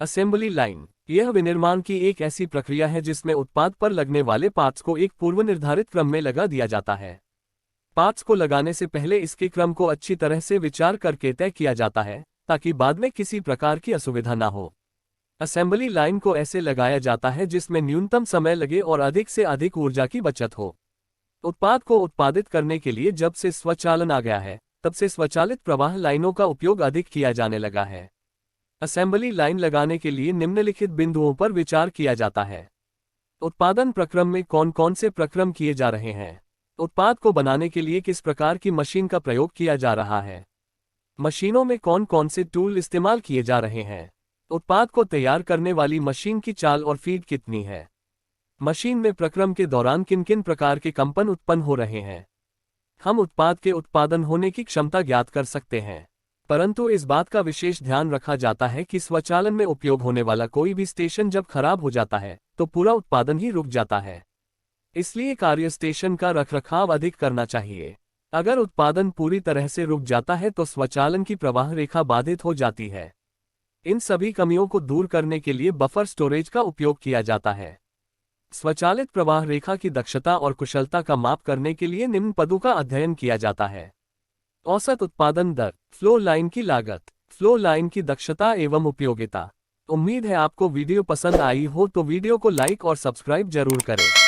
Assembly line यह विनिर्माण की एक ऐसी प्रक्रिया है जिसमें उत्पाद पर लगने वाले पार्ट्स को एक पूर्व निर्धारित क्रम में लगा दिया जाता है। पार्ट्स को लगाने से पहले इसके क्रम को अच्छी तरह से विचार करके तय किया जाता है ताकि बाद में किसी प्रकार की असुविधा न हो। असेंबली लाइन को ऐसे लगाया जाता है जिसमें न्यूनतम समय लगे और अधिक से अधिक ऊर्जा की बचत हो। उत्पाद को उत्पादित करने के लिए जब से स्वचालन आ गया है, तब से स्वचालित प्रवाह लाइनों का उपयोग अधिक किया जाने लगा है। असेंबली लाइन लगाने के लिए निम्नलिखित बिंदुओं पर विचार किया जाता है। उत्पादन प्रक्रम में कौन कौन से प्रक्रम किए जा रहे हैं। उत्पाद को बनाने के लिए किस प्रकार की मशीन का प्रयोग किया जा रहा है। मशीनों में कौन कौन से टूल इस्तेमाल किए जा रहे हैं। उत्पाद को तैयार करने वाली मशीन की चाल और फीड कितनी है। मशीन में प्रक्रम के दौरान किन किन प्रकार के कंपन उत्पन्न हो रहे हैं। हम उत्पाद के उत्पादन होने की क्षमता ज्ञात कर सकते हैं, परंतु इस बात का विशेष ध्यान रखा जाता है कि स्वचालन में उपयोग होने वाला कोई भी स्टेशन जब खराब हो जाता है तो पूरा उत्पादन ही रुक जाता है। इसलिए कार्य स्टेशन का रखरखाव अधिक करना चाहिए। अगर उत्पादन पूरी तरह से रुक जाता है तो स्वचालन की प्रवाह रेखा बाधित हो जाती है। इन सभी कमियों को दूर करने के लिए बफर स्टोरेज का उपयोग किया जाता है। स्वचालित प्रवाह रेखा की दक्षता और कुशलता का माप करने के लिए निम्न पदों का अध्ययन किया जाता है। औसत उत्पादन दर, फ्लो लाइन की लागत, फ्लो लाइन की दक्षता एवं उपयोगिता। उम्मीद है आपको वीडियो पसंद आई हो तो वीडियो को लाइक और सब्सक्राइब जरूर करें।